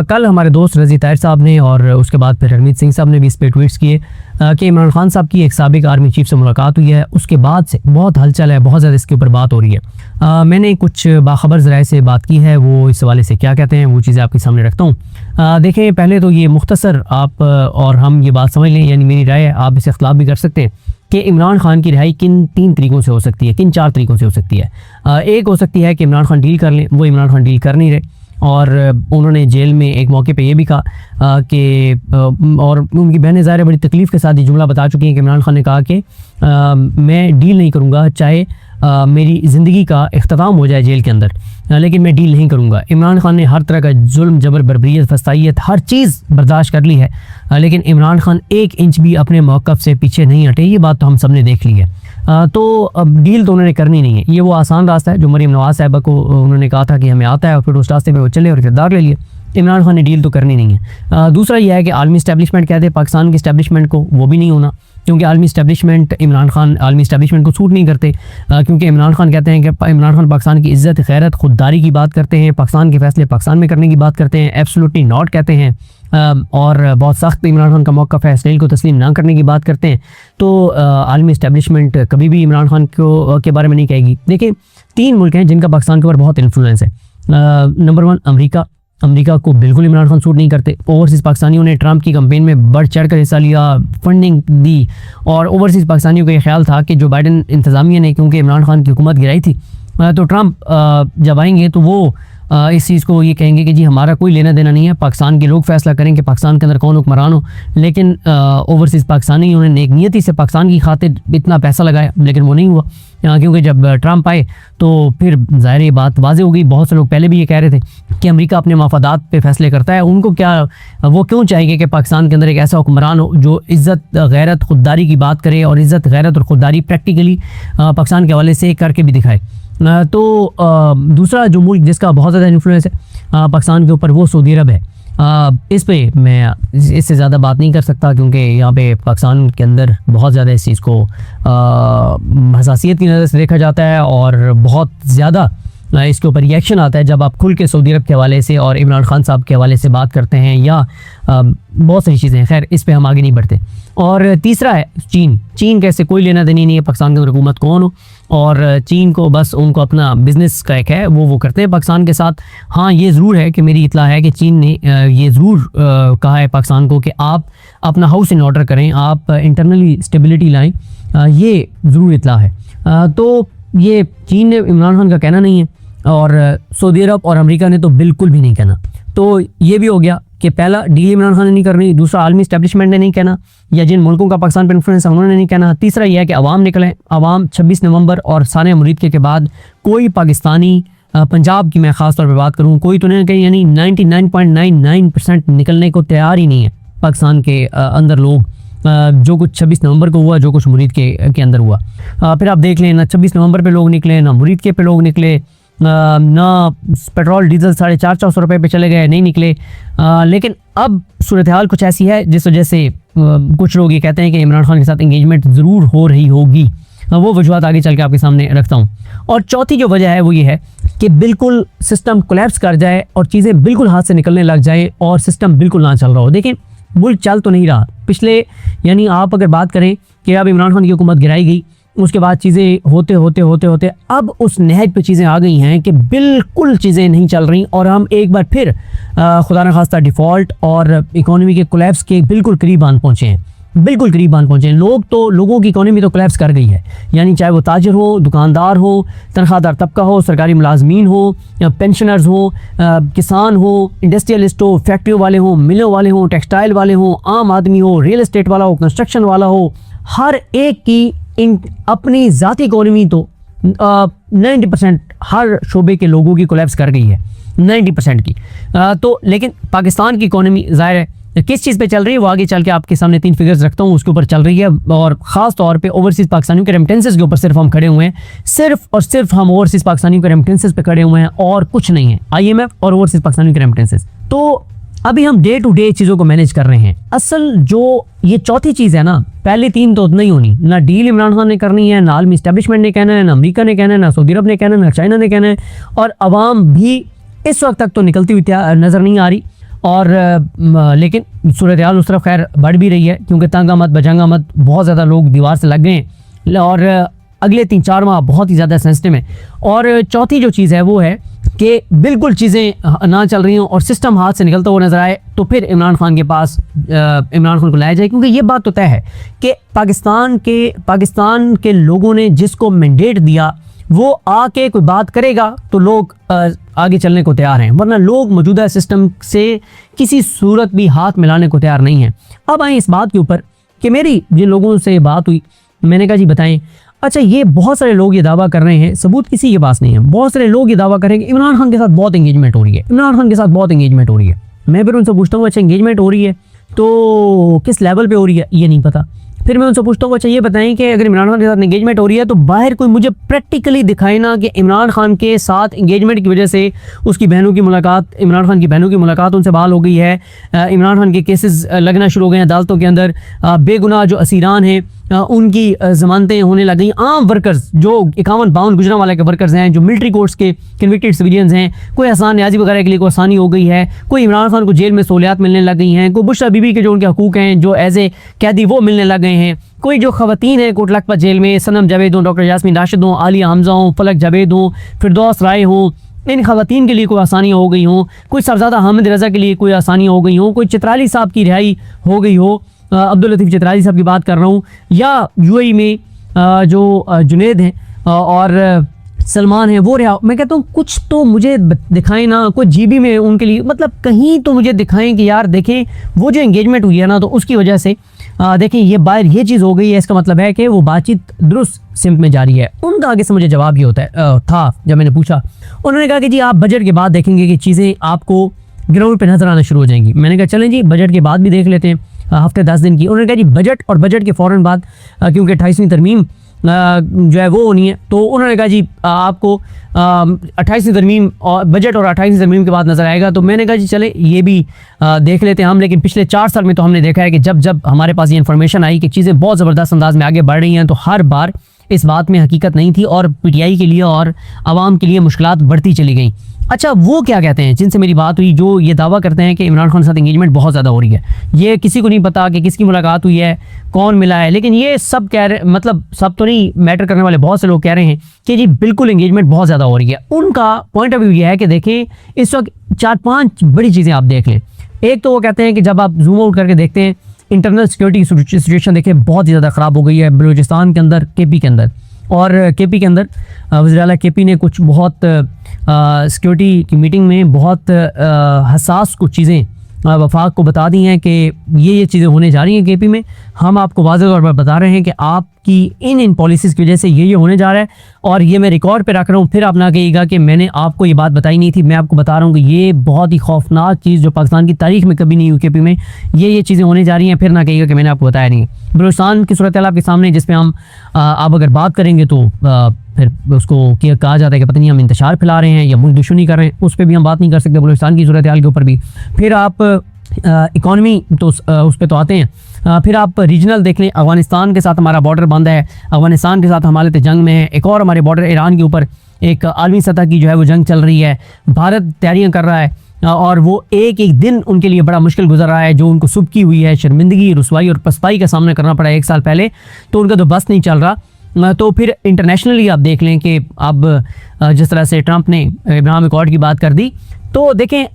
कल हमारे दोस्त रज़ी ताहिर साहब ने और उसके बाद फिर रगमीत सिंह साहब ने भी इस पर ट्वीट्स किए कि इमरान खान साहब की एक साबिक आर्मी चीफ से मुलाकात हुई है। उसके बाद से बहुत हलचल है, बहुत ज़्यादा इसके ऊपर बात हो रही है। मैंने कुछ बाखबर ज़राए से बात की है, वो इस हवाले से क्या कहते हैं वो चीज़ें आपके सामने रखता हूँ। देखें, पहले तो ये मुख्तसर आप और हम ये बात समझ लें, यानी मेरी राय है, आप इसे इख्तलाफ भी कर सकते हैं कि इमरान खान की रिहाई किन 3 तरीक़ों से हो सकती है, किन 4 तरीक़ों से हो सकती है। एक हो सकती है कि इमरान खान डील कर लें, वो इमरान खान डील कर नहीं रहे और उन्होंने जेल में एक मौके पे ये भी कहा कि और उनकी बहनें ज़ाहिर बड़ी तकलीफ़ के साथ ये जुमला बता चुकी हैं कि इमरान खान ने कहा कि मैं डील नहीं करूँगा, चाहे मेरी ज़िंदगी का इख्तिताम हो जाए जेल के अंदर, लेकिन मैं डील नहीं करूँगा। इमरान खान ने हर तरह का जुल्म, जबर, बर्बरियत, फसाइयत, हर चीज़ बर्दाश्त कर ली है, लेकिन इमरान खान 1 इंच भी अपने मौक़िफ़ से पीछे नहीं हटे। ये बात तो हम सब ने देख ली है। तो अब डील तो उन्होंने करनी नहीं है। ये वो आसान रास्ता है जो मरीम नवाज़ साहिबा को उन्होंने कहा था कि हमें आता है, और फिर उस रास्ते पे वो चले और किरदार ले लिए। इमरान खान ने डील तो करनी नहीं है। दूसरा यह है कि आलमी इस्टेब्लिशमेंट कहते हैं पाकिस्तान की इस्टेब्लिशमेंट को, वो भी नहीं होना, क्योंकि आलमी इस्टेब्लिशमेंट इमरान खान आलमी इस्टेब्लिशमेंट को सूट नहीं करते, क्योंकि इमरान खान कहते हैं कि इमरान खान पाकिस्तान की इज़्ज़त, गैरत, खुददारी की बात करते हैं, पाकिस्तान के फैसले पाकिस्तान में करने की बात करते हैं, एब्सोल्युटली नॉट कहते हैं, और बहुत सख्त इमरान खान का मौक़िफ़ है, इसराइल को तस्लीम ना करने की बात करते हैं। तो आलमी इस्टेब्लिशमेंट कभी भी इमरान खान को के बारे में नहीं कहेगी। देखिए, 3 मुल्क हैं जिनका पाकिस्तान के ऊपर बहुत इन्फ्लुएंस है। नंबर 1 अमेरिका को बिल्कुल इमरान खान सूट नहीं करते। ओवरसीज़ पाकिस्तानियों ने ट्रंप की कैंपेन में बढ़ चढ़ कर हिस्सा लिया, फंडिंग दी, और ओवरसीज़ पाकिस्तानियों का ये ख्याल था कि जो बाइडन इंतज़ामिया ने क्योंकि इमरान खान की हुकूमत गिराई थी, तो ट्रंप जब आएंगे तो वो इस चीज़ को ये कहेंगे कि जी हमारा कोई लेना देना नहीं है, पाकिस्तान के लोग फैसला करेंगे पाकिस्तान के अंदर कौन हुक्मरान हो। लेकिन ओवरसीज़ पाकिस्तानी उन्होंने नेक नियति से पाकिस्तान की खातिर इतना पैसा लगाया, लेकिन वो नहीं हुआ, क्योंकि जब ट्रंप आए तो फिर ज़ाहिर ये बात वाज़ेह हो गई। बहुत से लोग पहले भी ये कह रहे थे कि अमेरिका अपने मफादात पे फैसले करता है, उनको क्या, वो क्यों चाहेंगे कि पाकिस्तान के अंदर एक ऐसा हुक्मरान हो जो इज़्ज़त, गैरत, खुददारी की बात करे, और इज़्ज़त, गैरत और खुददारी प्रैक्टिकली पाकिस्तान के हवाले से करके भी दिखाए। तो दूसरा जो मुल्क जिसका बहुत ज़्यादा इन्फ्लुएंस है पाकिस्तान के ऊपर, वो सऊदी अरब है। इस पे मैं इससे ज़्यादा बात नहीं कर सकता, क्योंकि यहाँ पे पाकिस्तान के अंदर बहुत ज़्यादा इस चीज़ को हसासियत की नज़र से देखा जाता है, और बहुत ज़्यादा इसके ऊपर रिएक्शन आता है जब आप खुल के सऊदी अरब के हवाले से और इमरान खान साहब के हवाले से बात करते हैं, या बहुत सारी चीज़ें हैं। खैर, इस पे हम आगे नहीं बढ़ते। और तीसरा है चीन कैसे कोई लेना देनी नहीं है पाकिस्तान के अंदर हुकूमत कौन हो, और चीन को बस उनको अपना बिज़नेस का एक है, वो करते हैं पाकिस्तान के साथ। हाँ, ये ज़रूर है कि मेरी इत्ला है कि चीन ने ये ज़रूर कहा है पाकिस्तान को कि आप अपना हाउस इन ऑर्डर करें, आप इंटरनली स्टेबिलिटी लाएँ, ये ज़रूर इत्ला है। तो ये चीन ने इमरान खान का कहना नहीं है, और सऊदी अरब और अमेरिका ने तो बिल्कुल भी नहीं कहना। तो ये भी हो गया कि पहला डील इमरान खान ने नहीं करनी, दूसरा आलमी इस्टेब्लिशमेंट ने नहीं कहना, या जिन मुल्कों का पाकिस्तान पर इन्फ्लुएंस है उन्होंने नहीं कहना। तीसरा यह है कि अवाम निकलें, अवाम 26 नवंबर और साने अमरीद के बाद कोई पाकिस्तानी, पंजाब की मैं ख़ास तौर पर बात करूँ, कोई तो नहीं कहीं, यानी 99.99% निकलने को तैयार ही नहीं है पाकिस्तान के अंदर लोग। जो कुछ 26 नवंबर को हुआ, जो कुछ मुरीद के अंदर हुआ, फिर आप देख लें ना 26 नवंबर पे लोग निकले, ना मुरीद के पे लोग निकले, ना पेट्रोल डीजल 450 रुपये पे चले गए, नहीं निकले। लेकिन अब सूरत हाल कुछ ऐसी है जिस वजह से कुछ लोग ये कहते हैं कि इमरान खान के साथ इंगेजमेंट ज़रूर हो रही होगी। वो वजूहत आगे चल के आपके सामने रखता हूँ। और चौथी जो वजह है वो ये है कि बिल्कुल सिस्टम कोलैप्स कर जाए और चीज़ें बिल्कुल हाथ से निकलने लग जाए और सिस्टम बिल्कुल ना चल रहा हो। देखिए, मुल्क चल तो नहीं रहा पिछले, यानी आप अगर बात करें कि अब इमरान खान की हुकूमत गिराई गई, उसके बाद चीज़ें होते होते अब उस नहज पे चीज़ें आ गई हैं कि बिल्कुल चीज़ें नहीं चल रही, और हम एक बार फिर खुदा न खास्ता डिफ़ॉल्ट और इकोनॉमी के कोलैप्स के बिल्कुल करीब आन पहुँचे हैं, बिल्कुल करीब आन पहुँचे हैं। लोगों की इकोनॉमी तो कोलैप्स कर गई है, यानी चाहे वो ताजर हो, दुकानदार हो, तनख्वाहदार तबका हो, सरकारी मुलाजमीन हो, या पेंशनर्स हो, किसान हो, इंडस्ट्रियलिस्ट हो, फैक्ट्रियों वाले हों, मिलों वाले हों, टेक्सटाइल वाले हों, आम आदमी हो, रियल एस्टेट वाला हो, कंस्ट्रक्शन वाला हो, हर एक की अपनी ज़ाती इकोनॉमी तो 90% हर शोबे के लोगों की कोलैप्स कर गई है, 90% की। तो लेकिन पाकिस्तान की इकोनॉमी ज़ाहिर है किस चीज़ पे चल रही है, वो आगे चल के आपके सामने 3 फिगर्स रखता हूँ, उसके ऊपर चल रही है। और ख़ास तौर पे ओवरसीज़ पाकिस्तानियों के रेमिटेंसेस के ऊपर सिर्फ हम खड़े हुए हैं, सिर्फ और सिर्फ हम ओवरसीज़ पाकिस्तानियों के रेमिटेंसेस पे खड़े हुए हैं, और कुछ नहीं है। IMF और ओवरसीज़ पाकिस्तानियों के रेमिटेंसेस। तो अभी हम डे टू डे चीज़ों को मैनेज कर रहे हैं। असल जो ये चौथी चीज़ है ना, पहली 3 तो नहीं होनी, ना डील इमरान खान ने करनी है, ना आलमी इस्टेब्लिशमेंट ने कहना है, ना अमेरिका ने कहना है, ना सऊदी अरब ने कहना है, ना चाइना ने कहना है, और अवाम भी इस वक्त तक तो निकलती हुई नज़र नहीं आ रही। और लेकिन सूरत हाल उस तरफ खैर बढ़ भी रही है, क्योंकि तंग आमद बजंग आमद बहुत ज़्यादा लोग दीवार से लग गए हैं और अगले 3-4 माह बहुत ही ज़्यादा सेंसिटिव है। और चौथी जो चीज़ है वो है कि बिल्कुल चीज़ें ना चल रही हों और सिस्टम हाथ से निकलता हुआ नजर आए, तो फिर इमरान खान के पास इमरान खान को लाया जाए, क्योंकि ये बात तो तय है कि पाकिस्तान के लोगों ने जिसको मैंडेट दिया वो आके कोई बात करेगा तो लोग आगे चलने को तैयार हैं, वरना लोग मौजूदा सिस्टम से किसी सूरत भी हाथ मिलाने को तैयार नहीं हैं। अब आए इस बात के ऊपर कि मेरी जिन लोगों से बात हुई, मैंने कहा जी बताएं, अच्छा ये बहुत सारे लोग ये दावा कर रहे हैं, सबूत किसी के पास नहीं है, बहुत सारे लोग ये दावा करेंगे इमरान खान के साथ बहुत एंगेजमेंट हो रही है, इमरान खान के साथ बहुत एंगेजमेंट हो रही है। मैं फिर उनसे पूछता हूँ अच्छा एंगेजमेंट हो रही है तो किस लेवल पे हो रही है, ये नहीं पता। फिर मैं उनसे पूछता हूँ अच्छा ये बताएं कि अगर इमरान खान के साथ एंगेजमेंट हो रही है तो बाहर कोई मुझे प्रैक्टिकली दिखाए ना कि इमरान खान के साथ एंगेजमेंट की वजह से उसकी बहनों की मुलाकात, इमरान खान की बहनों की मुलाकात उनसे बहाल हो गई है, इमरान खान के केसेस लगना शुरू हो गए हैं अदालतों के अंदर, बेगुनाह जो असीरान हैं उनकी ज़मानतें होने लग गई, आम वर्कर्स जो 51-52 गुजरांवाला के वर्कर्स हैं, जो मिलिट्री कोर्ट्स के कन्विक्टेड सिविलियंस हैं, कोई आसान न्याजी वगैरह के लिए कोई आसानी हो गई है, कोई इमरान खान को जेल में सहूलियात मिलने लग गई हैं, कोई बुशरा बीबी के जो उनके हकूक़ हैं जो एज ए कैदी वो मिलने लग गए हैं, कोई जो ख़वातीन हैं कोट लखपत जेल में, सनम जावेद हों, डॉक्टर यास्मीन राशिद हों, आलिया हमज़ा हों, फलक जावेद हों, फिरदौस राय हों, इन ख़वातीन के लिए कोई आसानियाँ हो गई हों, कोई सरज़ादा हामिद रज़ा के लिए कोई आसानियाँ हो गई हों, कोई चित्राली साहब की रिहाई हो गई हो, अब्दुल लतीफ़ चित्राली साहब की बात कर रहा हूँ, या यूएई में जो जुनेद हैं और सलमान है वो रिहा, मैं कहता हूँ कुछ तो मुझे दिखाएं ना, कोई जीबी में उनके लिए मतलब कहीं तो मुझे दिखाएं कि यार देखें वो जो एंगेजमेंट हुई है ना तो उसकी वजह से देखें ये बाहर ये चीज़ हो गई है, इसका मतलब है कि वो बातचीत दुरुस्त सिमत में जारी है। उनका आगे से मुझे जवाब ये होता है था जब मैंने पूछा, उन्होंने कहा कि जी आप बजट के बाद देखेंगे कि चीज़ें आपको ग्राउंड पे नजर आना शुरू हो जाएंगी। मैंने कहा चलें जी बजट के बाद भी देख लेते हैं, हफ्ते 10 दिन की। उन्होंने कहा जी बजट और बजट के फ़ौरन बाद क्योंकि 28वीं तरमीम जो है वो होनी है, तो उन्होंने कहा जी आपको 28वीं तरमीम और बजट और 28वीं तरमीम के बाद नज़र आएगा। तो मैंने कहा जी चले ये भी देख लेते हैं हम, लेकिन पिछले 4 साल में तो हमने देखा है कि जब जब हमारे पास ये इन्फॉर्मेशन आई कि चीज़ें बहुत ज़बरदस्त अंदाज में आगे बढ़ रही हैं तो हर बार इस बात में हकीकत नहीं थी और पीटीआई के लिए और आवाम के लिए मुश्किलात बढ़ती चली गई। अच्छा वो क्या कहते हैं जिनसे मेरी बात हुई, जो ये दावा करते हैं कि इमरान खान के साथ एंगेजमेंट बहुत ज़्यादा हो रही है, ये किसी को नहीं पता कि किसकी मुलाकात हुई है, कौन मिला है, लेकिन ये सब कह रहे, मतलब सब तो नहीं, मैटर करने वाले बहुत से लोग कह रहे हैं कि जी बिल्कुल एंगेजमेंट बहुत ज़्यादा हो रही है। उनका पॉइंट ऑफ व्यू ये है कि देखें इस वक्त 4-5 बड़ी चीज़ें आप देख लें। एक तो वो कहते हैं कि जब आप जूम आउट करके देखते हैं इंटरनल सिक्योरिटी सिचुएशन देखें बहुत ही ज़्यादा ख़राब हो गई है बलूचिस्तान के अंदर, केपी के अंदर, और केपी के अंदर वज़ीर आला केपी ने कुछ बहुत सिक्योरिटी की मीटिंग में बहुत हसास कुछ चीज़ें वफाक को बता दी हैं कि ये चीज़ें होने जा रही हैं केपी में। हम आपको वाज़ेह तौर पर बता रहे हैं कि आपकी इन पॉलिसीज़ की वजह से ये होने जा रहा है और ये मैं रिकॉर्ड पे रख रहा हूँ, फिर आप ना कहिएगा कि मैंने आपको ये बात बताई नहीं थी। मैं आपको बता रहा हूँ कि ये बहुत ही खौफनाक चीज़ जो पाकिस्तान की तारीख में कभी नहीं हुई केपी में, ये चीज़ें होने जा रही हैं, फिर ना कहिएगा कि मैंने आपको बताया नहीं। बलूचिस्तान की सूरत आपके सामने जिस पर हम आप अगर बात करेंगे तो फिर उसको कहा जाता है कि पता नहीं हम इंतशार फैला रहे हैं या मुल्क दुश्मनी कर रहे हैं, उस पर भी हम बात नहीं कर सकते बलूचिस्तान की सूरत हाल के ऊपर भी। फिर आप इकॉनमी तो उस पर तो आते हैं, फिर आप रीजनल देख लें, अफगानिस्तान के साथ हमारा बॉर्डर बंद है, अफगानिस्तान के साथ हम हालत जंग में है, एक और हमारे बॉर्डर ईरान के ऊपर एक आलमी सतह की जो है वो जंग चल रही है, भारत तैयारियां कर रहा है और वो एक एक दिन उनके लिए बड़ा मुश्किल गुजर रहा है, जो उनको सुबकी हुई है, शर्मिंदगी, रुसवाई और पसपाई का सामना करना पड़ा 1 साल पहले, तो उनका तो बस नहीं चल रहा। तो फिर इंटरनेशनली आप देख लें कि अब जिस तरह से ट्रंप ने इब्राहिम अकॉर्ड की बात कर दी, तो देखें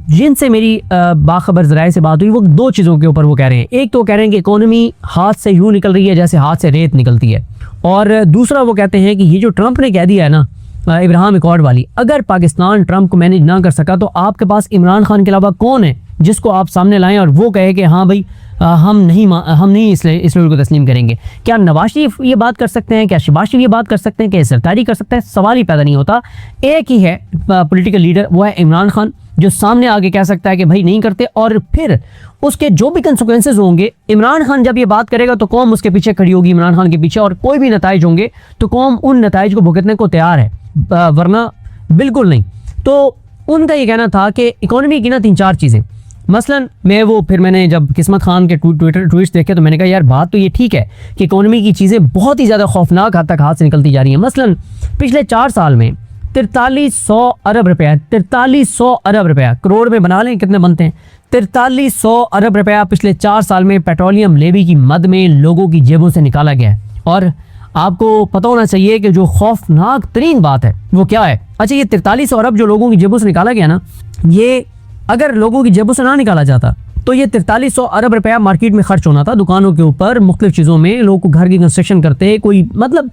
जिनसे मेरी बाखबर ज़राए से बात हुई वो 2 चीज़ों के ऊपर वो कह रहे हैं। एक तो वो कह रहे हैं कि इकोनॉमी हाथ से यूँ निकल रही है जैसे हाथ से रेत निकलती है, और दूसरा वो कहते हैं कि ये जो ट्रंप ने कह दिया है ना इब्राहिम अकॉर्ड वाली, अगर पाकिस्तान ट्रंप को मैनेज ना कर सका तो आपके पास इमरान खान के अलावा कौन है जिसको आप सामने लाएं और वो कहे कि हाँ भाई हम नहीं इसराइल को तस्लीम करेंगे। क्या नवाज शरीफ ये बात कर सकते हैं, क्या शहबाज शरीफ ये बात कर सकते हैं, क्या सरतारी कर सकता है? सवाल ही पैदा नहीं होता। एक ही है पॉलिटिकल लीडर, वो है इमरान खान, जो सामने आगे कह सकता है कि भाई नहीं करते, और फिर उसके जो भी कंसिक्वेंसेज होंगे, इमरान खान जब ये बात करेगा तो कौम उसके पीछे खड़ी होगी, इमरान खान के पीछे, और कोई भी नताइज होंगे तो कौम उन नताइज को भुगतने को तैयार है, वरना बिल्कुल नहीं। तो उनका ये कहना था कि इकोनॉमी की ना 3-4 चीज़ें, मसलन मैंने जब किस्मत खान के ट्विटर ट्वीट्स देखे तो मैंने कहा यार बात तो ये ठीक है कि इकोनॉमी की चीज़ें बहुत ही ज़्यादा खौफनाक हद तक हाथ से निकलती जा रही हैं। मसलन पिछले 4 साल में 4300 अरब रुपया, 4300 अरब रुपया, करोड़ में बना लें कितने बनते हैं, 4300 अरब रुपया पिछले 4 साल में पेट्रोलियम लेवी की मद में लोगों की जेबों से निकाला गया है। और आपको पता होना चाहिए कि जो खौफनाक तरीन बात है वो क्या है। अच्छा, ये 4300 अरब जो लोगों की जेबों से निकाला गया ना, ये अगर लोगों की जेबों से ना निकाला जाता तो ये 4300 अरब रुपया मार्केट में खर्च होना था, दुकानों के ऊपर, मुख्तलिफ चीज़ों में, लोग को घर की कंस्ट्रक्शन करते, कोई मतलब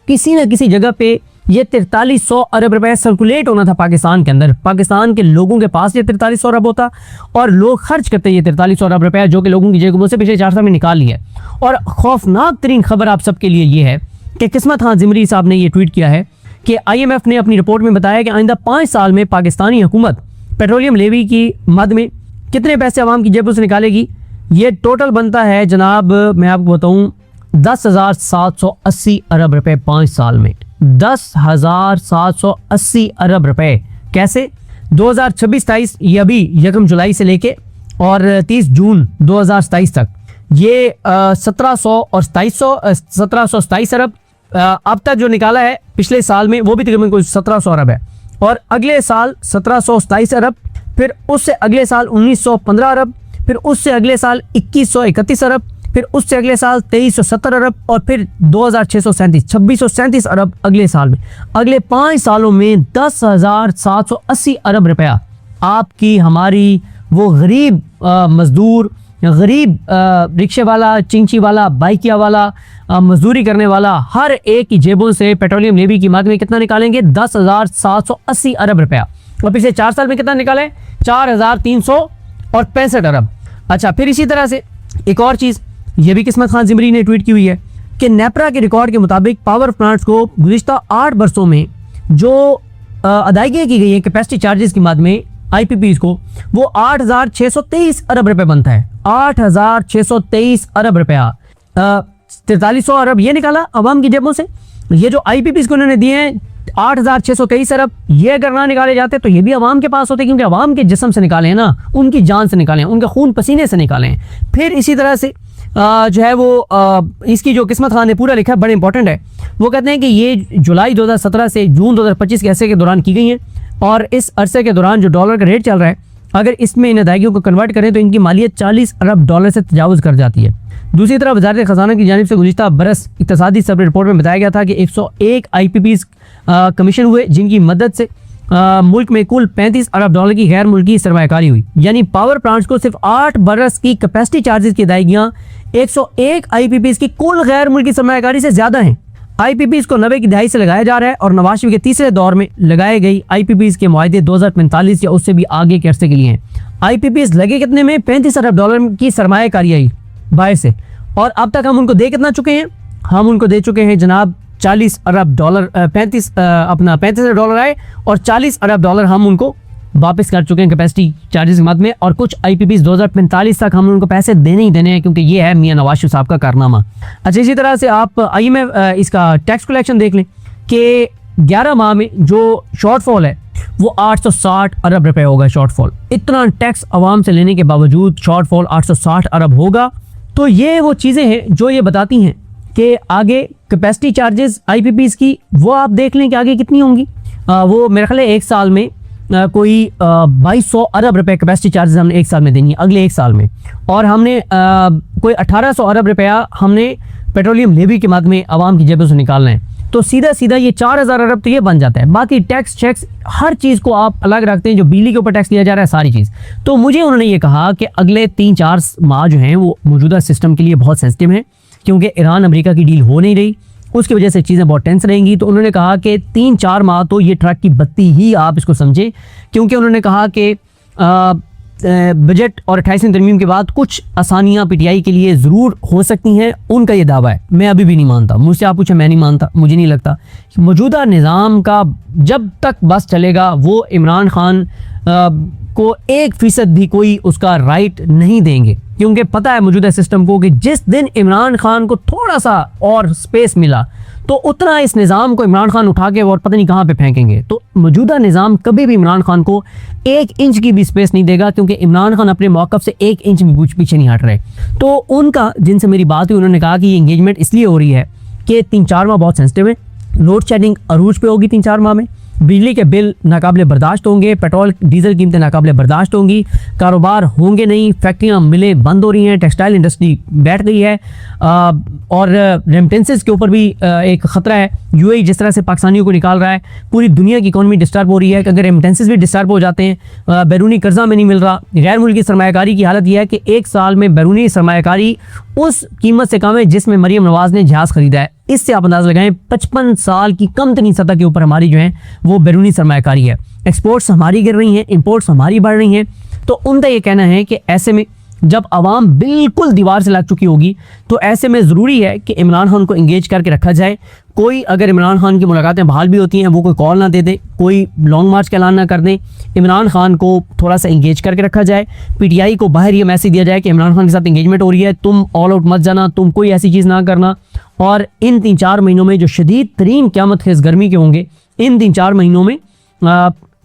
किसी न किसी जगह पे ये 4300 अरब रुपया सर्कुलेट होना था पाकिस्तान के अंदर। पाकिस्तान के लोगों के पास ये 4300 अरब होता और लोग खर्च करते ये 4300 अरब रुपया, जो कि लोगों की जेबों से पिछले 4 साल में निकाल लिया। और खौफनाक तरीन खबर आप सबके लिए ये है कि किस्मत खान ज़िमरी साहब ने ये ट्वीट किया है कि IMF ने अपनी रिपोर्ट में बताया कि आइंदा 5 साल में पाकिस्तानी हुकूमत पेट्रोलियम लेवी की मद में कितने पैसे आवाम की जेबों से निकालेगी। ये टोटल बनता है जनाब, मैं आपको बताऊं, 10,780 अरब रुपए 5 साल में। 10,780 अरब रुपए। कैसे? 2026-27 ये अभी 1 जुलाई से लेके और 30 जून 2027 तक ये 1700 और 1727 अरब अब तक जो निकाला है पिछले साल में, वो भी तकरीबन कोई 1700 अरब है। और अगले साल 1727 अरब, फिर उससे अगले साल 1915 अरब, फिर उससे अगले साल 2131 अरब, फिर उससे अगले साल 2370 अरब और फिर 2637 अरब अगले साल में। अगले 5 सालों में 10,780 अरब रुपया आपकी, हमारी, वो गरीब मजदूर, गरीब रिक्शे वाला, चिंची वाला, बाइकिया वाला, मजदूरी करने वाला, हर एक की जेबों से पेट्रोलियम लेवी की मद में कितना निकालेंगे? 10,780 अरब रुपया। और पिछले 4 साल में कितना निकाले? 4,365 अरब। अच्छा, फिर इसी तरह से एक और चीज़, ये भी किस्मत खान ज़िमरी ने ट्वीट की हुई है कि नेपरा के रिकॉर्ड के मुताबिक पावर प्लांट्स को गुज़िश्ता 8 बरसों में जो अदायगियाँ की गई हैं कैपेसिटी चार्जेस की मद में IPPs को, वो 8,623 अरब रुपए बनता है। 8,623 अरब रुपया। 4300 अरब ये निकाला अवाम की जेबों से। ये जो IPPs को उन्होंने दिए हैं 8,623 अरब, ये अगर ना निकाले जाते तो ये भी अवाम के पास होते, क्योंकि अवाम के जिस्म से निकाले हैं ना, उनकी जान से निकाले हैं, उनके खून पसीने से निकाले हैं। फिर इसी तरह से जो है वो इसकी जो किस्मत खान ने पूरा लिखा है, बड़ा इंपॉर्टेंट है। वो कहते हैं कि ये जुलाई 2017 से जून 2025 के अरसे के दौरान की गई हैं और इस अरसे के दौरान जो डॉलर का रेट चल रहा है, अगर इसमें इन अदायगियों को कन्वर्ट करें तो इनकी मालियत 40 अरब डॉलर से तजावुज़ कर जाती है। दूसरी तरफ वज़ारत ख़ज़ाना की जानिब से गुज़िश्ता बरस इक़्तिसादी सर्वे रिपोर्ट में बताया गया था कि 101 IPPs कमीशन हुए, जिनकी मदद से मुल्क में कुल 35 अरब डॉलर की गैर मुल्की सरमायाकारी हुई। यानी पावर प्लांट्स को सिर्फ 8 बरस की कैपेसिटी चार्जेस की अदायगियाँ 101 IPPs की कुल गैर मुल्की सरमायाकारी से ज़्यादा हैं। IPPs को 90 की दहाई से लगाया जा रहा है और नवाज शरीफ के तीसरे दौर में लगाए गई IPPs के मुआहदे 2045 या उससे भी आगे के अरसे के लिए हैं। IPPs लगे कितने में? 35 अरब डॉलर की सरमायाकारी आई बाहर से, और अब तक हम उनको दे कितना चुके हैं? हम उनको दे चुके हैं जनाब 40 अरब डॉलर, 35 अरब डॉलर आए और 40 अरब डॉलर हम उनको वापस कर चुके हैं कैपेसिटी चार्जेस की मद में। और कुछ IPPs 2045 तक हम उनको पैसे देने ही देने हैं, क्योंकि ये है मियां नवाज शरीफ साहब का कारनामा। अच्छा, इसी तरह से आप IMF इसका टैक्स कलेक्शन देख लें कि 11 माह में जो शॉर्टफॉल है वो 860 अरब रुपए होगा। शॉर्टफॉल, इतना टैक्स आवाम से लेने के बावजूद शॉर्टफॉल 860 अरब होगा। तो ये वो चीज़ें हैं जो ये बताती हैं कि आगे कैपेसिटी चार्जेस IPPs की, वो आप देख लें कि आगे कितनी होंगी। वो मेरे ख्याल है एक साल में कोई 2200 अरब रुपए कैपेसिटी चार्जेस हमने एक साल में देनी है, अगले एक साल में। और हमने कोई 1800 अरब रुपया हमने पेट्रोलियम लेवी के मद में आवाम की जेबों से निकालना है। तो सीधा सीधा ये 4000 अरब तो ये बन जाता है। बाकी टैक्स चेक्स हर चीज़ को आप अलग रखते हैं, जो बिजली के ऊपर टैक्स लिया जा रहा है, सारी चीज़। तो मुझे उन्होंने ये कहा कि अगले 3-4 माह जो हैं वो मौजूदा सिस्टम के लिए बहुत सेंसिटिव हैं, क्योंकि ईरान अमेरिका की डील हो नहीं रही, उसकी वजह से चीज़ें बहुत टेंस रहेंगी। तो उन्होंने कहा कि 3-4 माह तो ये ट्रक की बत्ती ही आप इसको समझें, क्योंकि उन्होंने कहा कि बजट और 28वीं तरमीम के बाद कुछ आसानियाँ PTI के लिए ज़रूर हो सकती हैं। उनका ये दावा है, मैं अभी भी नहीं मानता। मुझसे आप पूछे, मैं नहीं मानता। मुझे नहीं लगता मौजूदा निज़ाम का जब तक बस चलेगा वो इमरान खान को 1% भी कोई उसका राइट नहीं देंगे, क्योंकि पता है मौजूदा सिस्टम को कि जिस दिन इमरान खान को थोड़ा सा और स्पेस मिला तो उतना इस निज़ाम को इमरान खान उठा के और पता नहीं कहाँ पे फेंकेंगे। तो मौजूदा निज़ाम कभी भी इमरान खान को 1 इंच की भी स्पेस नहीं देगा, क्योंकि इमरान खान अपने मौक़िफ़ से 1 इंच भी पीछे नहीं हट रहे। तो उनका, जिनसे मेरी बात हुई, उन्होंने कहा कि ये इंगेजमेंट इसलिए हो रही है कि 3-4 माह बहुत सेंसिटिव है। लोड शेडिंग अरूज पे होगी 3-4 माह में, बिजली के बिल नाकाबिले बर्दाश्त होंगे, पेट्रोल डीजल कीमतें नाकाबिले बर्दाश्त होंगी, कारोबार होंगे नहीं, फैक्ट्रियां मिलें बंद हो रही हैं, टेक्सटाइल इंडस्ट्री बैठ गई है और रेमिटेंसेस के ऊपर भी एक ख़तरा है। यूएई जिस तरह से पाकिस्तानियों को निकाल रहा है, पूरी दुनिया की इकॉनमी डिस्टर्ब हो रही है कि अगर रेमिटेंसेस भी डिस्टर्ब हो जाते हैं, बैरूनी कर्जा में नहीं मिल रहा, गैर मुल्की सरमायाकारी की हालत यह है कि एक साल में बैरूनी सरमायाकारी उस कीमत से कम है जिसमें मरीम नवाज़ ने जहाज़ खरीदा है। इससे आप अंदाज़ा लगाएं 55 साल की कम तरीन सतह के ऊपर हमारी जो है वो बैरूनी सरमायाकारी है। एक्सपोर्ट्स हमारी गिर रही हैं, इंपोर्ट्स हमारी बढ़ रही हैं। तो उनका ये कहना है कि ऐसे में जब आवाम बिल्कुल दीवार से लग चुकी होगी तो ऐसे में ज़रूरी है कि इमरान खान को इंगेज करके रखा जाए। कोई अगर इमरान खान की मुलाकातें बहाल भी होती हैं, वो कोई कॉल ना दे दे, कोई लॉन्ग मार्च का ऐलान ना कर दें, इमरान खान को थोड़ा सा इंगेज करके रखा जाए। पीटीआई को बाहर ये मैसेज दिया जाए कि इमरान खान के साथ इंगेजमेंट हो रही है, तुम ऑल आउट मत जाना, तुम कोई ऐसी चीज़ ना करना। और इन 3-4 महीनों में जो शदीद तरीन क़यामत खेज़ गर्मी के होंगे, इन 3-4 महीनों में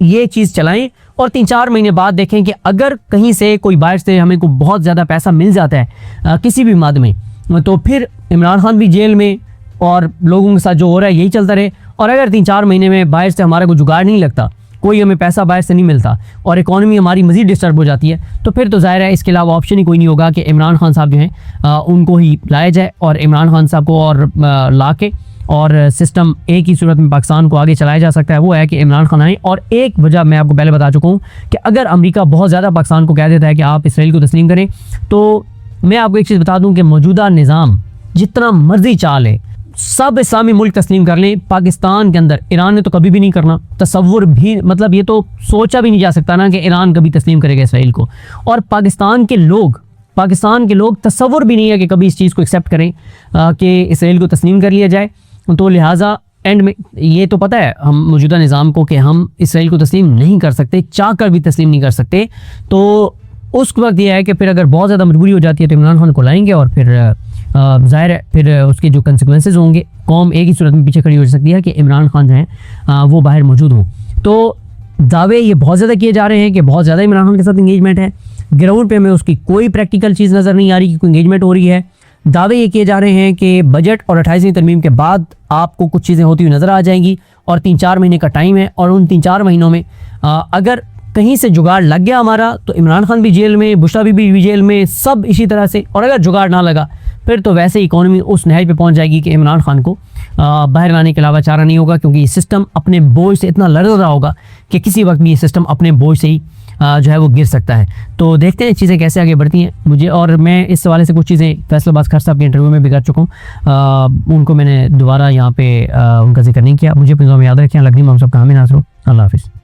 ये चीज़ चलाएं और 3-4 महीने बाद देखें कि अगर कहीं से कोई बाहर से हमें को बहुत ज़्यादा पैसा मिल जाता है किसी भी मद में, तो फिर इमरान खान भी जेल में और लोगों के साथ जो हो रहा है यही चलता रहे। और अगर 3-4 महीने में बाहर से हमारा कोई जुगाड़ नहीं लगता, कोई हमें पैसा बाहर से नहीं मिलता और इकॉनमी हमारी मज़ीद डिस्टर्ब हो जाती है, तो फिर तो ज़ाहिर है इसके अलावा ऑप्शन ही कोई नहीं होगा कि इमरान खान साहब जो हैं उनको ही लाया जाए और इमरान खान साहब को और ला के और सिस्टम एक ही सूरत में पाकिस्तान को आगे चलाया जा सकता है, वो है कि इमरान खान आए। और एक वजह मैं आपको पहले बता चुका हूँ कि अगर अमेरिका बहुत ज़्यादा पाकिस्तान को कह देता है कि आप इसराइल को तस्लीम करें, तो मैं आपको एक चीज़ बता दूँ कि मौजूदा निज़ाम जितना मर्जी चाल है, सब इस्लामी मुल्क तस्लीम कर लें, पाकिस्तान के अंदर ईरान ने तो कभी भी नहीं करना, तसव्वुर भी, मतलब ये तो सोचा भी नहीं जा सकता ना कि ईरान कभी तस्लीम करेगा इसराइल को। और पाकिस्तान के लोग तसव्वुर भी नहीं है कि कभी इस चीज़ को एक्सेप्ट करें कि इसराइल को तस्लीम कर लिया जाए। तो लिहाजा एंड में ये तो पता है हम मौजूदा निज़ाम को कि हम इसराइल को तस्लीम नहीं कर सकते, चाह कर भी तस्लीम नहीं कर सकते। तो उस वक्त यह है कि फिर अगर बहुत ज़्यादा मजबूरी हो जाती है तो इमरान खान को लाएंगे और फिर ज़ाहिर है फिर उसके जो कंसिक्वेंसेस होंगे, कौम एक ही सूरत में पीछे खड़ी हो सकती है कि इमरान खान जो हैं वो बाहर मौजूद हों। तो दावे ये बहुत ज़्यादा किए जा रहे हैं कि बहुत ज़्यादा इमरान खान के साथ इंगेजमेंट है, ग्राउंड पे हमें उसकी कोई प्रैक्टिकल चीज़ नज़र नहीं आ रही कि कोई इंगेजमेंट हो रही है। दावे ये किए जा रहे हैं कि बजट और 28वीं तरमीम के बाद आपको कुछ चीज़ें होती हुई नज़र आ जाएंगी और 3-4 महीने का टाइम है और उन 3-4 महीनों में अगर कहीं से जुगाड़ लग गया हमारा तो इमरान खान भी जेल में, बुशरा बीबी भी जेल में, सब इसी तरह से। और अगर जुगाड़ ना लगा फिर तो वैसे इकॉनमी उस नहज पे पहुंच जाएगी कि इमरान खान को बाहर लाने के अलावा चारा नहीं होगा, क्योंकि ये सिस्टम अपने बोझ से इतना लड़ रहा होगा कि किसी वक्त भी ये सिस्टम अपने बोझ से ही जो है वो गिर सकता है। तो देखते हैं चीज़ें कैसे आगे बढ़ती हैं। मुझे और मैं इस हवाले से कुछ चीज़ें फैसलाबाद खर साहब के इंटरव्यू में भी कर चुका हूँ, उनको मैंने दोबारा यहाँ पे उनका जिक्र नहीं किया। मुझे अपनी दुआ में याद रखें। लगनी हम सब का हमें नाज़ हो। अल्लाह हाफ़िज़।